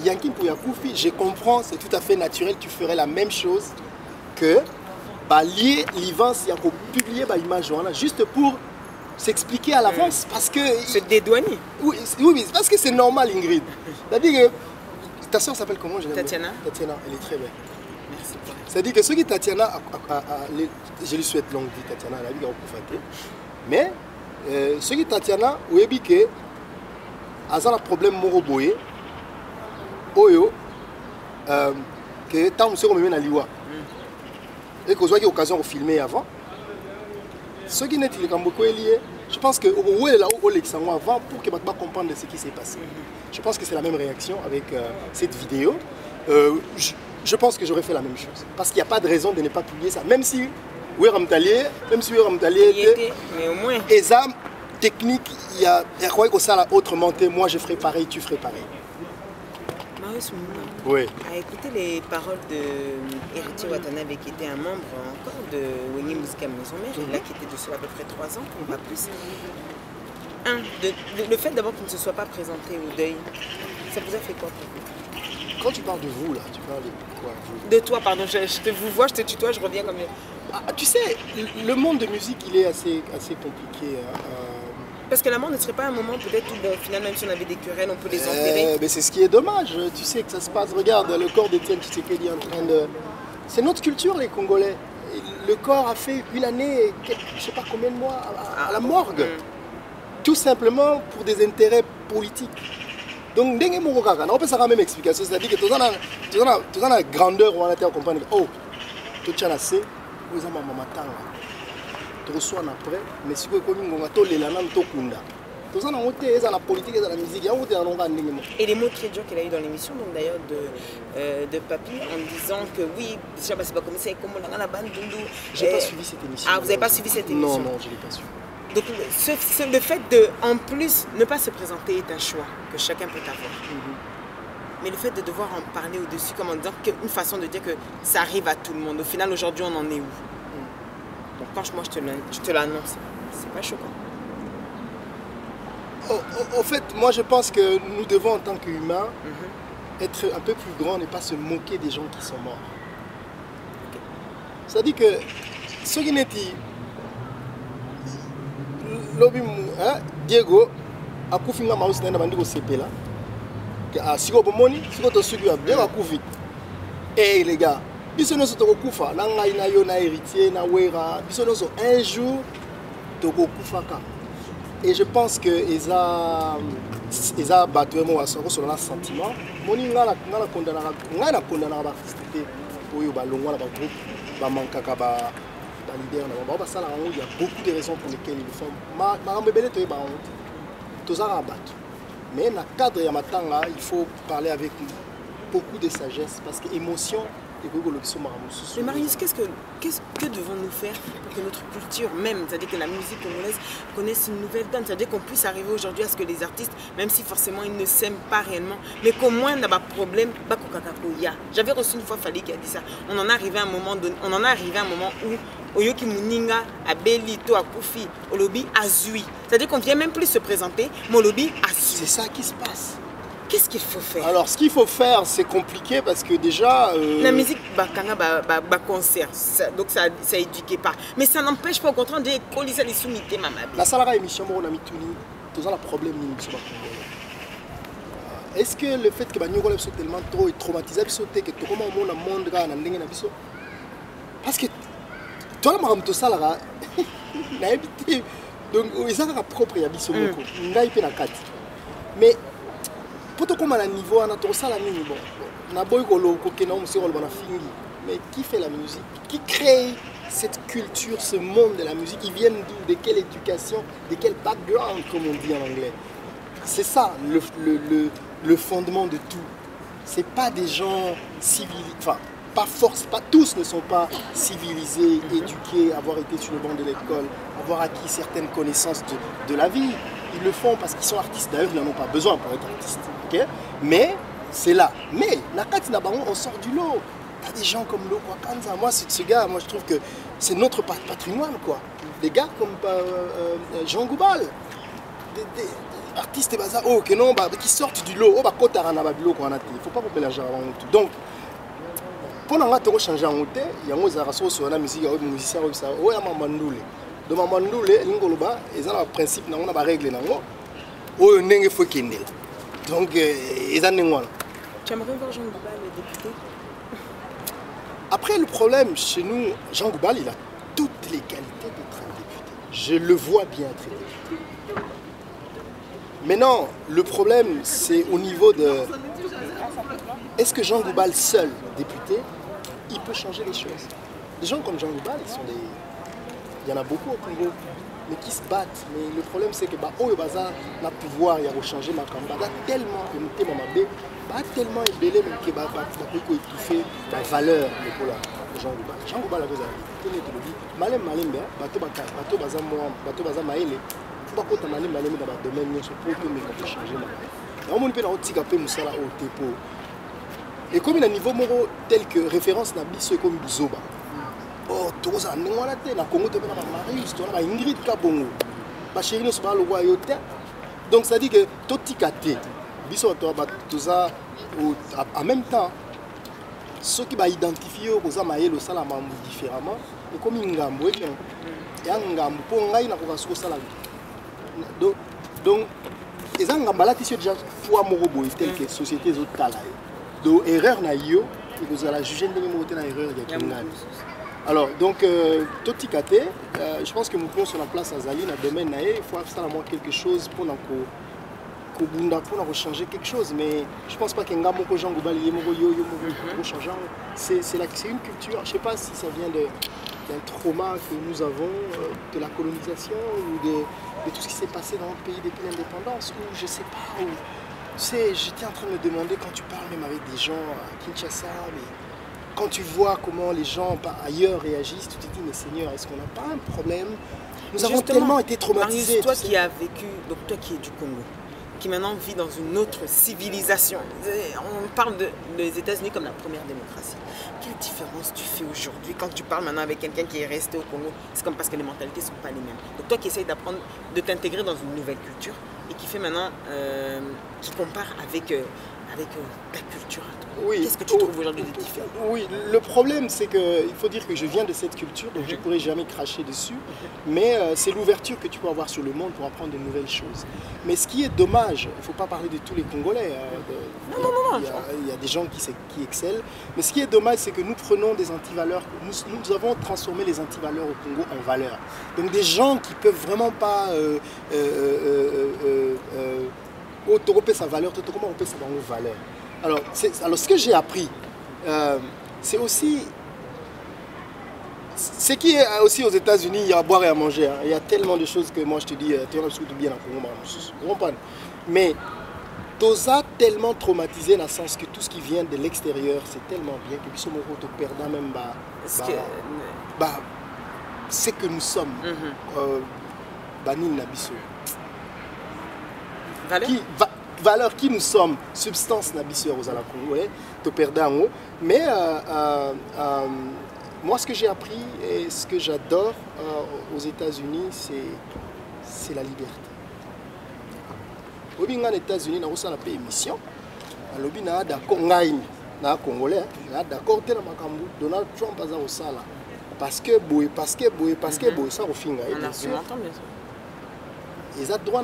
Yankee pour Yakoufi, je comprends, c'est tout à fait naturel, tu ferais la même chose que lier l'Ivance y a publié l'image juste pour s'expliquer à l'avance parce que c'est dédouané. Oui, parce que c'est normal Ingrid. C'est-à-dire que ta soeur s'appelle comment? Tatiana. Tatiana, elle est très belle. Merci. C'est-à-dire que ce qui Tatiana, je lui souhaite longue vie Tatiana, elle a vu qu'elle a mais ce qui Tatiana, vous savez que a un problème moroboé, oyo, que tant que vous avez liwa et que vous avez l'occasion de filmer avant. Ce qui n'est pas lié, je pense que où est là où avant pour que vous comprendre ce qui s'est passé. Je pense que c'est la même réaction avec cette vidéo. Je pense que j'aurais fait la même chose. Parce qu'il n'y a pas de raison de ne pas publier ça. Même si Wera Mtalié était, mais au moins. Et ça, technique, il y a quoi que ça autrement, moi je ferai pareil, tu ferais pareil. Marius Mouna, oui. A écouté les paroles de Héritier Watanabe qui était un membre encore de Wengi Musica Maison Mère, il a quitté de cela à peu près 3 ans, pas plus. Le fait d'abord qu'il ne se soit pas présenté au deuil, ça vous a fait quoi pour vous? Quand tu parles de vous là, tu parles de quoi vous? De toi, pardon, je te vous vois, je te tutoie, je reviens comme... tu sais, le monde de musique il est assez compliqué. Parce que la mort ne serait pas un moment peut-être où finalement même si on avait des querelles, on peut les enterrer. Mais c'est ce qui est dommage, tu sais que ça se passe, regarde le corps d'Étienne Tshisekedi est en train de... C'est notre culture les Congolais. Le corps a fait une année, je ne sais pas combien de mois, à la morgue. Tout simplement pour des intérêts politiques. Donc, on peut faire la même explication, c'est-à-dire que tu as la grandeur où on a été à comprendre, oh, tu as assez, vous avez maman tanga. Tu reçois après, mais si vous avez la politique et la musique. Et les mots très durs qu'il a eu dans l'émission, donc d'ailleurs de Papy, en disant que oui, déjà c'est pas comme ça, comme on a la bande Dundu. J'ai pas suivi cette émission. Ah, vous n'avez pas suivi cette émission? Non, je ne l'ai pas suivi. Donc le fait de, en plus, ne pas se présenter est un choix que chacun peut avoir. Mais le fait de devoir en parler au-dessus, comme en disant qu'une façon de dire que ça arrive à tout le monde. Au final, aujourd'hui, on en est où? Donc quand moi je te l'annonce, c'est pas choquant. En fait, moi je pense que nous devons en tant qu'humains être un peu plus grands et pas se moquer des gens qui sont morts. C'est-à-dire que ce qui n'est pas Diego a kufinga mausi na bandiko sepela a siko bomoni siko to suku ya bien akufi. Eh les gars, biso no so to kufa na ngai na yo na héritier na Wera, biso no so un jour to kufa ka. Et je pense que Eza battement à son sentiment. Moni ngala condamna ba artiste oyo ba longwa ba groupe ba mankaka ba leader na ba sala il y a beaucoup de raisons pour lesquelles ils le font. Ma mbebele to ba honte. Tozara battu. Mais dans le cadre ya matanga, il faut parler avec beaucoup de sagesse parce que émotion. Mais Marius, qu'est-ce que devons-nous faire pour que notre culture même, c'est-à-dire que la musique congolaise connaisse une nouvelle donne, c'est-à-dire qu'on puisse arriver aujourd'hui à ce que les artistes, même si forcément ils ne s'aiment pas réellement, mais qu'au moins on n'a pas de problème, j'avais reçu une fois Fali qui a dit ça, on en est arrivé à un moment où Oyoki Muninga, Abelito, Akufi, Olobi, Azui, c'est-à-dire qu'on ne vient même plus se présenter, mais Olobi, Azui. C'est ça qui se passe. Qu'est-ce qu'il faut faire? Alors, ce qu'il faut faire, c'est compliqué parce que déjà... La musique, concert, donc ça éduquait pas. Mais ça n'empêche pas au contraire de coller ça les soumités, maman. La salara émission, on a mis tout le problème. Est-ce que le fait que nous sommes tellement trop traumatisés, que tout le monde est parce que toi, la maman, tout ça, n'a évité. Donc, ils ont propre yabiso moko. Mais pour tout comme à niveau, on a tout ça la mini bon. Na boy kolo kokena on rôle fingi. Mais qui fait la musique? Qui crée cette culture, ce monde de la musique? Ils viennent d'où? De quelle éducation? De quel background, comme on dit en anglais? C'est ça le fondement de tout. C'est pas des gens civilisés. Enfin, pas force, pas tous ne sont pas civilisés, éduqués, avoir été sur le banc de l'école, avoir acquis certaines connaissances de la vie. Ils le font parce qu'ils sont artistes. D'ailleurs, ils n'en ont pas besoin pour être artistes. Okay? Mais c'est là. Mais Nakati Nabaron, on sort du lot. T'as des gens comme Loko Kanza. Moi, ce gars, moi, je trouve que c'est notre patrimoine, quoi. Des gars comme Jean Goubal, des artistes qui sortent du lot. Il ne faut pas couper l'argent avant tout. Donc, pour nous changer en côté, il y a des musique, des musiciens, il y a des mandoulés. Donc, les mandoulés, ils ont un principe, ils ont une règle. Ils ont une faut qu'il donc, ils ont une. Tu aimerais voir Jean Goubal, le député? Après, le problème chez nous, Jean Goubal, il a toutes les qualités d'être un député. Je le vois bien être député. Maintenant, le problème, c'est au niveau de... Est-ce que Jean Goubal, seul député, il peut changer les choses? Des gens comme Jean Goubal, il y en a beaucoup au Congo, mais qui se battent. Mais le problème, c'est que le bazar n'a pouvoir de changer ma campagne. Tellement que nous sommes tellement ébélés que peut étouffer la valeur de Jean Goubal. Jean Goubal a besoin de dit, malem bateau baza maele, faut pas qu'on malem dans le domaine pour que nous changer ma. On peut la peu musala au tepo. Et comme il a un niveau moral tel que référence n'a biso comme Bizoba. Oh, tout ça, nous on a été na Congo, tu as Marius, tu as Ingrid Kabongo, ma chérie nous parle au royauté. Donc ça dit que tout ticate, biso tout ça en même temps. Ceux qui vont identifier aux Amaïl au salama différemment, et comme une gamme, et un gamme pour un gagne à ce salaire. Donc, les gens qui ont été déjà fois morobo, telles que sociétés autres talaï. Donc, erreur na yo, et vous allez juger de l'erreur de la alors, donc, tout ticate, je pense que nous pouvons sur la place à Zali, dans le domaine, il faut faire quelque chose pour changer quelque chose. Mais je ne pense pas qu'un gars, Jean Goubal, changer. C'est une culture, je ne sais pas si ça vient d'un trauma que nous avons, de la colonisation ou de tout ce qui s'est passé dans le pays depuis l'indépendance, ou je ne sais pas. J'étais en train de me demander, quand tu parles même avec des gens à Kinshasa, mais quand tu vois comment les gens ailleurs réagissent, tu te dis, mais Seigneur, est-ce qu'on n'a pas un problème? Nous avons tellement été traumatisés. Marius, toi qui as vécu, donc toi qui es du Congo, qui maintenant vit dans une autre civilisation, on parle des États-Unis comme la première démocratie. Quelle différence tu fais aujourd'hui quand tu parles maintenant avec quelqu'un qui est resté au Congo? C'est comme parce que les mentalités ne sont pas les mêmes. Donc toi qui essayes d'apprendre, de t'intégrer dans une nouvelle culture et qui fait maintenant, qui compare avec ta culture à toi. Oui. Qu'est-ce que tu trouves aujourd'hui de différent? Oui, le problème c'est qu'il faut dire que je viens de cette culture, donc je ne pourrai jamais cracher dessus, mais c'est l'ouverture que tu peux avoir sur le monde pour apprendre de nouvelles choses. Mais ce qui est dommage, il ne faut pas parler de tous les Congolais, il y a des gens qui excellent, mais ce qui est dommage c'est que nous prenons des antivaleurs, nous avons transformé les antivaleurs au Congo en valeurs. Donc des gens qui ne peuvent vraiment pas... tu sa valeur, comment on peut savoir nos valeurs. Alors, ce que j'ai appris, c'est aussi... Ce qui est aussi aux États-Unis, il y a à boire et à manger. Hein. Il y a tellement de choses que moi je te dis, tu as bien en mais tu as tellement traumatisé dans le sens que tout ce qui vient de l'extérieur, c'est tellement bien que tu te perdant même c'est que nous sommes. Banine Nabiso. Valeur qui nous sommes, substance Nabiso aux Alacongolais, te perdant en haut. Mais moi, ce que j'ai appris et ce que j'adore aux États-Unis, c'est la liberté. Aux États-Unis, on a une émission. alobi na d'accord ngai na congolais na d'accord te na makambo Donald Trump aza osala parce que boy ça ofinga on entend bien sûr. Ils ont droit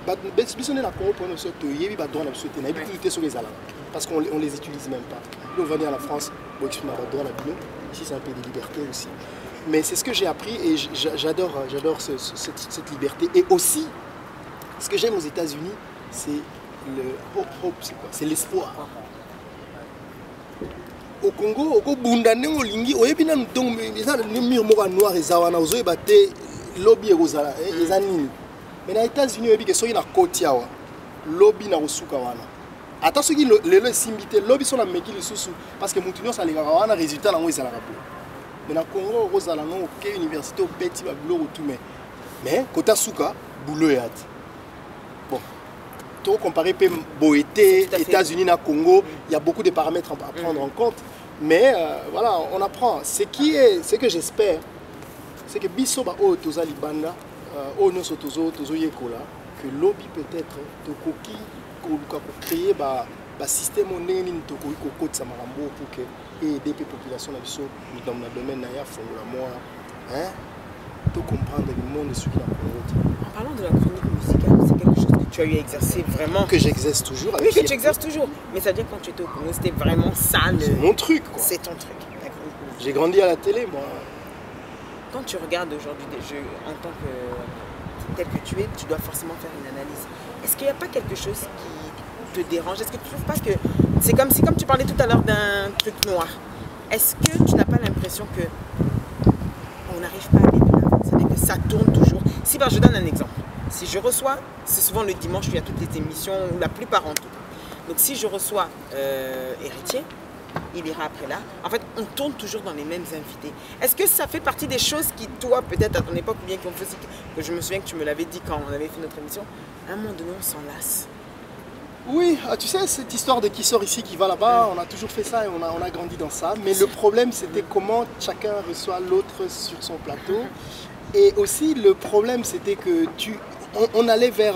à biso na Congo pour nous surtout yebi ba droit na biso te na biso sur les ala parce qu'on les utilise même pas. Nous on va venir à la France pour exprimer ba droit la bio. Ici c'est un pays de liberté aussi. Mais c'est ce que j'ai appris et j'adore cette liberté et aussi ce que j'aime aux États-Unis c'est le hope c'est quoi? C'est l'espoir. Au Congo au bundane olingi oyebi na ndongo eza le mur moko noir ezawana ozoyeba te lobby ekozala eza nini mais na États-Unis oyebi ke soki na koti awa lobby na kosuka wana ata soki lelo esimbi te lobby so na meki lisusu parce que mutu nyonso alingaka wana résultat nango ezalaka po mais na Congo okozala ngo oke université opeti babiloko tu mais kota suka boulot ya te bon to comparer pe boété États-Unis na Congo il y a beaucoup de paramètres à prendre en compte mais voilà on apprend ce que j'espère c'est que biso ba o toza libanda o nyonso tozo yekola que lobby peut-être tokoki ko créer ba système ndenge nini tokoki kokotisa makambo pour que aider les populations na biso dans le domaine na ya fongola moi hein to comprendre le monde sur la Congo. En parlant de la chronique musicale, c'est quelque chose que tu as eu à exercer vraiment. Que j'exerce toujours. Oui, que tu exerces toujours. Mais ça veut dire que quand tu étais au Congo, c'était vraiment ça. C'est mon truc quoi. C'est ton truc. J'ai grandi à la télé moi. Quand tu regardes aujourd'hui des jeux en tant que tel que tu es, tu dois forcément faire une analyse. Est-ce qu'il n'y a pas quelque chose qui te dérange? Est-ce que tu ne trouves pas que c'est comme tu parlais tout à l'heure d'un truc noir? Est-ce que tu n'as pas l'impression que on n'arrive pas à aller de l'avant? C'est-à-dire que ça tourne toujours. Si je donne un exemple. Si je reçois, c'est souvent le dimanche, il y a toutes les émissions, ou la plupart en tout cas. Donc si je reçois Héritier, il ira après là. En fait, on tourne toujours dans les mêmes invités. Est-ce que ça fait partie des choses qui, toi, peut-être à ton époque, ou bien qu'on faisait, que je me souviens que tu me l'avais dit quand on avait fait notre émission, à un moment donné, on s'en lasse? Oui, tu sais, cette histoire de qui sort ici, qui va là-bas, on a toujours fait ça et on a grandi dans ça. Mais le problème, c'était comment chacun reçoit l'autre sur son plateau. Et aussi, le problème, c'était que on allait vers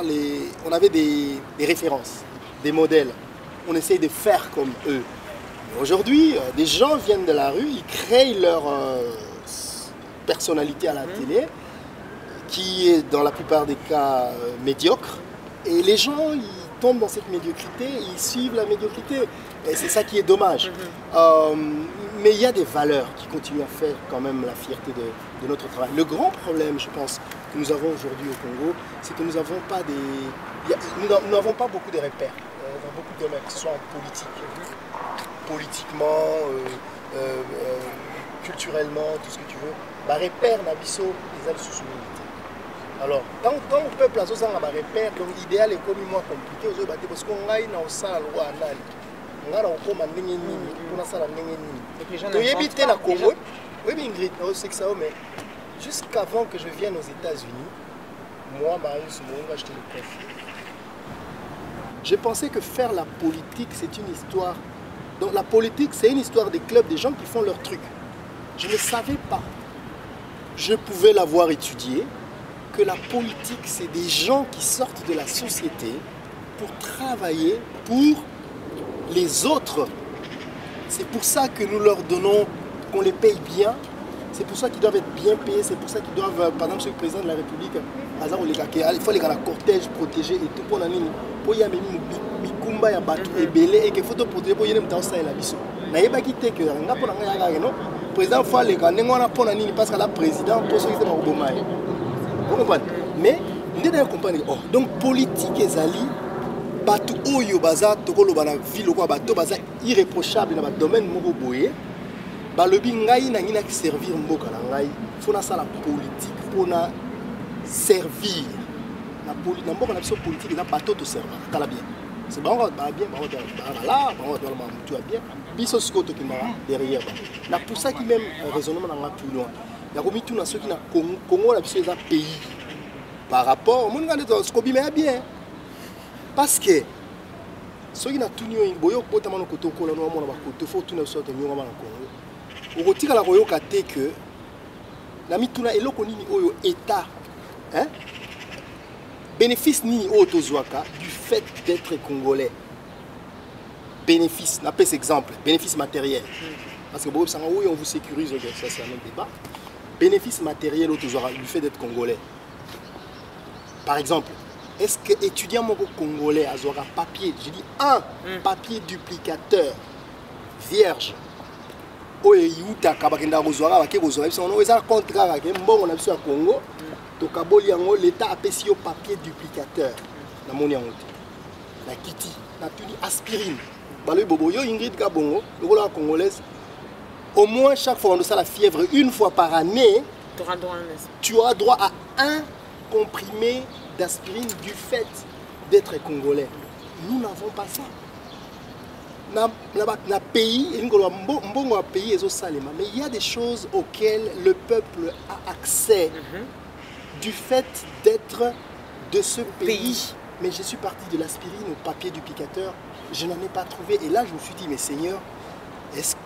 les... On avait des références, des modèles. On essayait de faire comme eux. Aujourd'hui, des gens viennent de la rue, ils créent leur personnalité à la télé, qui est dans la plupart des cas médiocre. Et les gens, ils tombent dans cette médiocrité, ils suivent la médiocrité. Et c'est ça qui est dommage. Mais il y a des valeurs qui continuent à faire quand même la fierté de notre travail. Le grand problème, je pense, que nous avons aujourd'hui au Congo, c'est que nous n'avons pas nous n'avons pas beaucoup de repères dans beaucoup de domaines, que ce soit en politique, politiquement, culturellement, tout ce que tu veux. Bah, repère Nabiso, les ailes sous l'unité. Alors, tant le peuple a un repère, donc l'idéal est comme moins compliqué, parce qu'on a une salle ou un âne. On a un Congo. Oui, mais Ingrid, c'est que ça, mais jusqu'avant que je vienne aux États-Unis, moi, Marius, moi, j'étais le prof. Je pensais que faire la politique, c'est une histoire. Donc la politique, c'est une histoire des clubs, des gens qui font leur truc. Je ne savais pas. Je pouvais l'avoir étudié, que la politique, c'est des gens qui sortent de la société pour travailler pour les autres. C'est pour ça que nous leur donnons, qu'on les paye bien. C'est pour ça qu'ils doivent être bien payés. C'est pour ça qu'ils doivent, par exemple, ce président de la République, il faut les gars, la cortège protégé et tout pour l'année. Pour y aller, mikumba ya batu ebele et que faut protéger pour y aller dans ça et la biso. Na yeba kité que nga pona nga ya non. Président faut les gars nengo pona nini parce que la président pour ceux qui sont au Bomaï. Vous comprenez? Mais vous devez comprendre. Oh, donc politique ezali batu oyo baza tokolo bana ville ko bato baza irréprochable dans le domaine moko boye. Ba lobi ngai na ngina ki servir mboka na ngai. Faut na sala politique pour na servir. La mboka na biso politique eza bato to servir. Tala bien. C'est bon ba bien ba là, ba tu as bien. Biso siko to kimara derrière ba. Na pour ça qui même raisonnement na plus loin. Ya komi tout na ceux qui na Congo la biso eza pays. Par rapport au monde ngane to siko bima bien. Parce que ceux qui na tout nyo boyo kota mano koto ko la no mona ba koto faut tout na so to nyo ba na Congo. Okotika la koyo kate que na mituna eloko nini oyo état hein bénéfice ni autozwaka du fait d'être congolais. Bénéfice, on appelle cet exemple, bénéfice matériel. Parce que oui, on vous sécurise, ça c'est un autre débat. Bénéfice matériel du fait d'être congolais. Par exemple, est-ce que étudiant congolais a un papier, je dis un papier duplicateur vierge. Oye yuta kabakenda kozwaka bake kozwaka biso ono eza contrat ke mbongo na biso ya Congo to kaboli yango l'état apesi yo papier duplicateur na moni yango na kiti na tuni aspirine baloyi bobo yo Ingrid Kabongo lokola congolaise au moins chaque fois on a la fièvre une fois par année tu auras droit à un comprimé d'aspirine du fait d'être congolais. Nous n'avons pas ça. Na pays, mais il y a des choses auxquelles le peuple a accès du fait d'être de ce pays. Mais je suis parti de l'aspirine au papier duplicateur, je n'en ai pas trouvé. Et là, je me suis dit, mais Seigneur, est-ce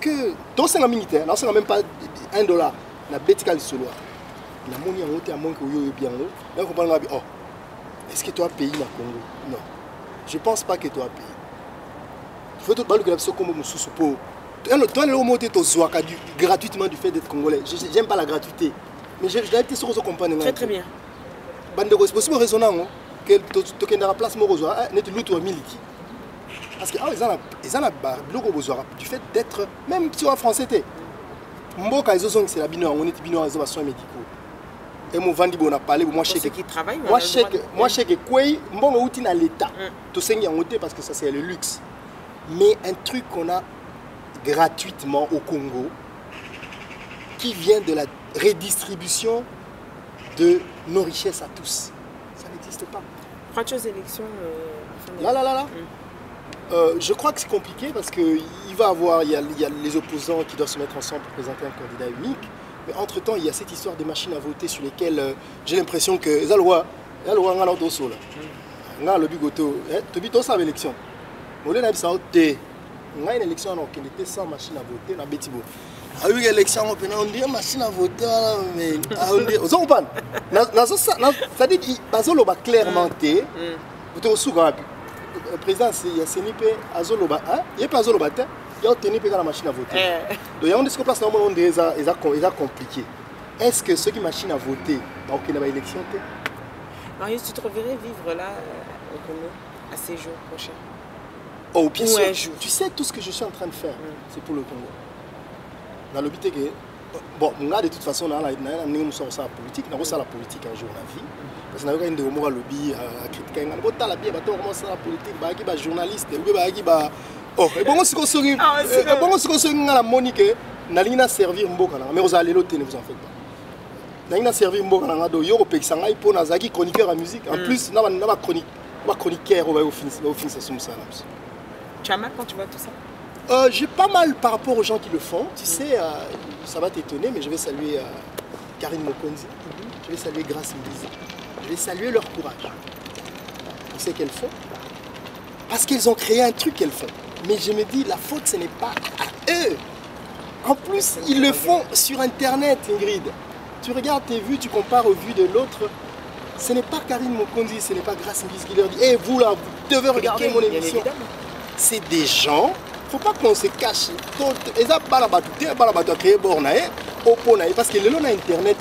que dans un militaire, non, c'est même pas $1, la bête solo. La monnaie en haut, à moins que vous bien haut. Là, on comprend, oh, est-ce que tu as payé dans le Congo? Non, je ne pense pas que tu as payé. Il faut que tu aies comme Moussoussoupo. Tu as gratuitement du fait d'être congolais. Je n'aime pas la gratuité. Mais je l'ai été sur ce comprendre. Très très bien. C'est possible raisonnant que tu aies la place miliki. Parce que ils ont du fait d'être, même si on est français, c'est la bino, on est bino à soins médicaux. Et mon vandi on a parlé, moi je sais que moi je sais que quoi, mon outil dans l'état. Tout ça est en côté parce que ça c'est le luxe. Mais un truc qu'on a gratuitement au Congo, qui vient de la redistribution de nos richesses à tous, ça n'existe pas. Crois-tu aux élections je crois que c'est compliqué parce qu'il va avoir, il y a les opposants qui doivent se mettre ensemble pour présenter un candidat unique. Mais entre-temps, il y a cette histoire des machines à voter sur lesquelles j'ai l'impression que les loi, il y a le bigoto, tu as ça l'élection. On a une élection qui était sans machine à voter dans Betibo. Ah oui, l'élection, on dit machine à voter, mais on s'en comprend. Ça dit qu'il y a clairement le président, il y a Sénipé, Azoloba, il n'y a pas Azoloba, il y a obtenu la machine à voter. Donc il y a un discours place normalement ils compliqué. Est-ce que ceux qui machine à voter, donc il y a une élection? Marius, tu te reverrais vivre là au Congo à ces jours prochains? Oh, bien sûr. Tu sais, tout ce que je suis en train de faire, c'est pour le Congo. Dans le but que, bon, de toute façon, on a la politique, on a la politique un jour dans la vie. Parce que nous avons un lobby à critiquer. On a la politique, on a journaliste, oh, et bon, si on a la monique, on a servir Mboka, mais vous allez l'autre, ne vous en faites pas. On a servi Mboka, on a dit pour Nazaki chroniqueur en musique. En plus, on a chroniqueur au fin. Tu as mal quand tu vois tout ça? J'ai pas mal par rapport aux gens qui le font. Tu sais, ça va t'étonner, mais je vais saluer Karine Mokonzi. Je vais saluer Grace Mbizi. Je vais saluer leur courage. Tu sais qu'elles font? Parce qu'ils ont créé un truc qu'elles font. Mais je me dis, la faute, ce n'est pas à eux. En plus, ils le font sur Internet, Ingrid. Tu regardes tes vues, tu compares aux vues de l'autre. Ce n'est pas Karine Mokonzi, ce n'est pas Grace Mbizi qui leur dit hey, vous là, vous devez regarder mon émission. C'est des gens, il ne faut pas qu'on se cache. Parce que le long Internet,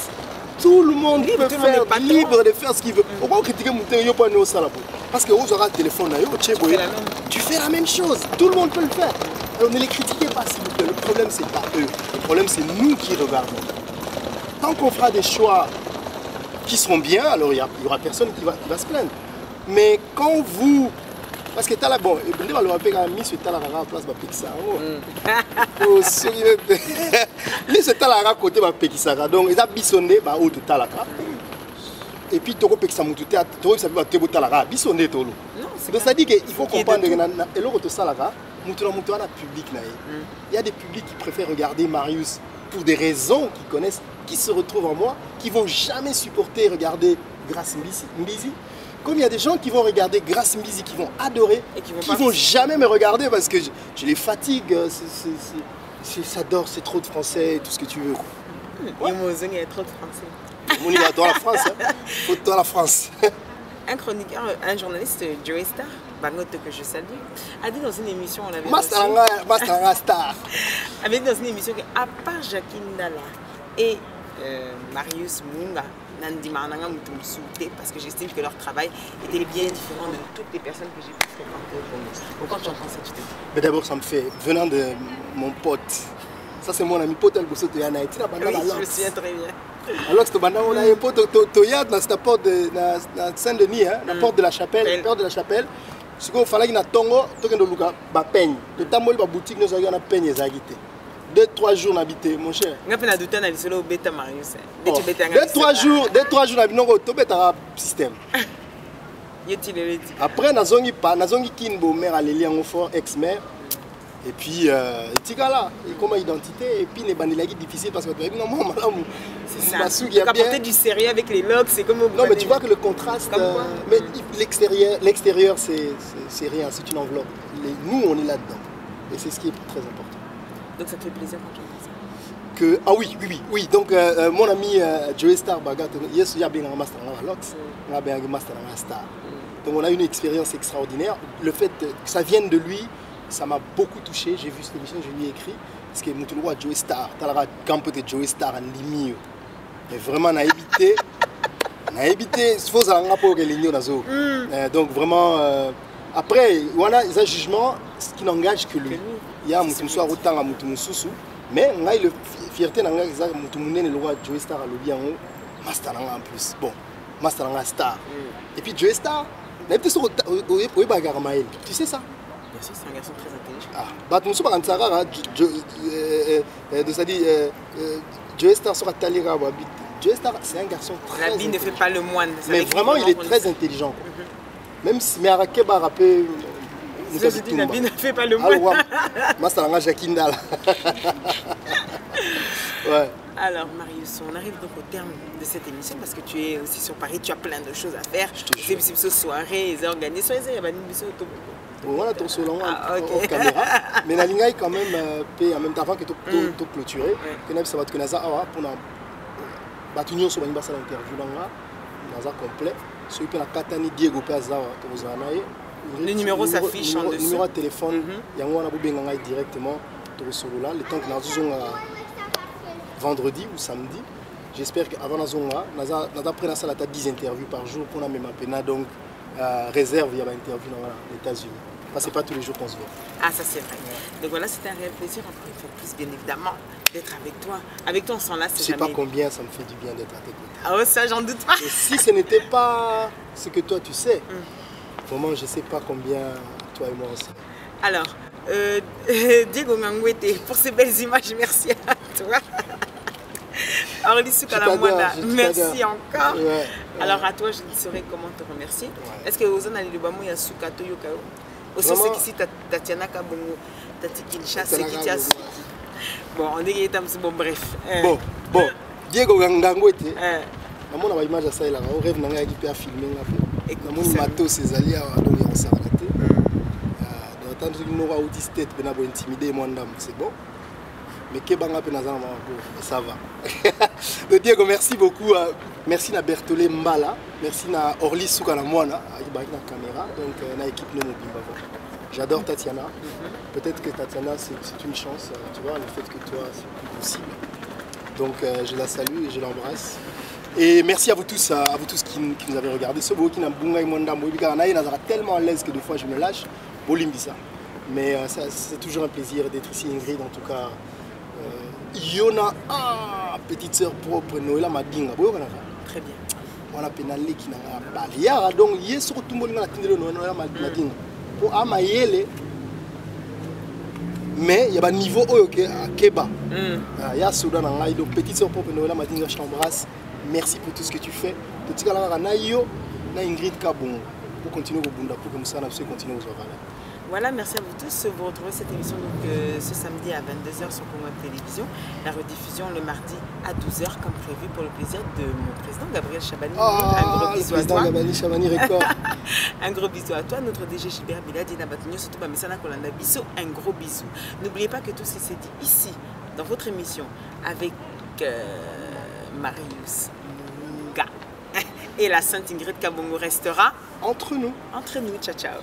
tout le monde peut faire libre de faire ce qu'il veut. Pourquoi critiquer mon téléphone? Parce que vous aurez le téléphone, tu fais la même chose. Tout le monde peut le faire. Alors ne les critiquez pas s'il vous plaît. Le problème c'est pas eux. Le problème c'est nous qui regardons. Tant qu'on fera des choix qui seront bien, alors il n'y aura personne qui va se plaindre. Mais quand vous... Parce que tu as là, bon, il va le mis sur la place de Pekisara. Les c'est la côté de Pekisara. Donc, ils ont bissonné au tout à la. Et puis, tu as Pekisara, tu as Talara, bissonné. Donc, ça dit qu'il faut comprendre que l'autre Salara, public. Il y a des publics qui préfèrent regarder Marius pour des raisons qu'ils connaissent, qui se retrouvent en moi, qui ne vont jamais supporter regarder Grace Mbizi. Comme il y a des gens qui vont regarder Grace Mbizi, qui vont adorer, et qui ne vont jamais me regarder parce que je les fatigue, j'adore, c'est trop de français, tout ce que tu veux. Il y a trop de français. On y va dans la France, faut dans la France. Un chroniqueur, un journaliste, Joey Star, Bangote que je salue, a dit dans une émission, on l'avait Star. avait dit dans une émission qu'à part Jacqueline Dalla et Marius Munga, Nandi Marnanga Moutoumsouté, parce que j'estime que leur travail était bien différent de toutes les personnes que j'ai pu fréquenter au journée. Pourquoi tu en penses ça, tu te dis? Mais d'abord, ça me fait, venant de mon pote, ça c'est mon ami pote, oui, je me souviens très bien. Alors que on a un pote Toyad dans cette porte de Saint-Denis, la porte de la chapelle, porte de la chapelle. Ce qu'il fallait qu'il y ait un tongo, il y a un peigne. Le temps où il y a une boutique, nous avons un peigne. 2-3 jours d'habiter, mon cher. Je suis douté dans le bêta Marius. 2-3 jours d'habiter, nous avons un système. Après, nous avons Kinbo, mère à l'Elian Fort, ex-mère. Et puis, là, comment identité, et puis les bandes difficiles parce que c'est ça. Apporter du sérieux avec les locks, c'est comme. Non, mais tu vois que le contraste. Mais l'extérieur, c'est rien, c'est une enveloppe. Nous, on est là-dedans. Et c'est ce qui est très important. Donc ça te fait plaisir quand tu entends ça? Que, ah oui. Donc, mon ami Joey Star, il y a bien un master en Lox, il y a bien un master en Star. Donc, on a une expérience extraordinaire. Le fait que ça vienne de lui, ça m'a beaucoup touché. J'ai vu cette émission, je lui ai écrit. Parce que je suis Joey Star. Tu as camp de Joey Star en Limio. Mais vraiment, on a évité. Il faut que ça ne donc, vraiment. Après, on a un jugement qui n'engage que lui. Il y a un soir autant à Moutoumoussou. Mais on a la fierté de le roi Joey Star à l'objet en haut. Master en plus. Bon, Master en Star. Et puis Joey Star, tu sais ça? Bien sûr, c'est un garçon très intelligent. Ah, bah, Joey Star sera talira. Joey Star, c'est un garçon très intelligent. Ne fait pas le moine. Mais vraiment, il est très intelligent. Même si Merakeb a rappelé. Nabi ne fait pas le moine. Moi, c'est Jacqueline Dalla. Ouais. Alors, Marius, on arrive donc au terme de cette émission parce que tu es aussi sur Paris, tu as plein de choses à faire. Je te jure. C'est une soirée, ils organisent. Il y a une on a ton solon en caméra, mais la ligne est quand même en même temps avant que tu clôturé. Ça va te connaître pour la sur une interview dans un complet. Celui qui a Katani Diego Pazza, le numéro s'affiche en dessous. Le numéro de téléphone, il y a un directement le temps que nous avons vendredi ou samedi. J'espère qu'avant nous avons pris 10 interviews par jour pour la même appel. Donc, réserve, il y a une interview dans les États-Unis. Parce que ce n'est pas tous les jours qu'on se voit. Ah, ça c'est vrai. Donc voilà, c'était un réel plaisir, encore une fois plus, bien évidemment, d'être avec toi. Avec toi, on s'en lasse. Je ne sais pas combien ça me fait du bien d'être à tes côtés. Ah ouais, ça, j'en doute pas. Et si ce n'était pas ce que toi tu sais, vraiment, je ne sais pas combien toi et moi on sait. Alors, Diego Ngangwete, pour ces belles images, merci à toi. Orly Soukalamwana, merci encore. Ouais. Alors à toi, je ne saurais comment te remercier. Ouais. Est-ce que vous avez le bamou ya Soukato Yokao? Aussi c'est ici Tatiana Kabongo, Tati Kinshasa, c'est qui t'a. Bon, on est bon bref. Bon, Diego Ngangwete. On a une image à ça là, on rêve d'en aller à filmer là. Et comme on matos ces alliés donc on s'est arrêté. Donc tant que nous avons audité, on a intimidé moi c'est bon. Mais ça va. Donc Diego, merci beaucoup. Merci à Bertolé Mbala. Merci à Orly Soukalamwana, avec la caméra. Donc, à l'équipe de j'adore Tatiana. Peut-être que Tatiana, c'est une chance. Tu vois, le fait que toi, c'est plus possible. Donc, je la salue et je l'embrasse. Et merci à vous tous qui nous avez regardé. Ce beau qui n'a tellement à l'aise que des fois je me lâche. Mais c'est toujours un plaisir d'être ici, Ingrid, en tout cas. Yona, petite sœur propre, Noëlla Madinga. Très bien. On a pénalé qui n'a pas balayé. Donc, il y a surtout Noëlla Madinga. Pour Amayele, mais il y a un niveau à Keba. Il y a Soudan, donc petite sœur propre, Noëlla Madinga, je t'embrasse. Merci pour tout ce que tu fais. Petit gars là, Ingrid Kabon pour continuer au Bunda, pour que nous puissions continuer aux Ovales. Voilà, merci à vous tous. Vous retrouvez cette émission donc, ce samedi à 22h sur Congo Télévision. La rediffusion le mardi à 12h comme prévu pour le plaisir de mon président Gabriel Chabani. Un gros bisou à toi. Un gros bisou à toi. Notre DG Gilbert Biladi Nabatunyo, surtout Bamesana Kolanda Bisso. Un gros bisou. N'oubliez pas que tout ce qui s'est dit ici, dans votre émission, avec Marius Munga et la Sainte Ingrid Kabongo restera entre nous. entre nous. Ciao, ciao.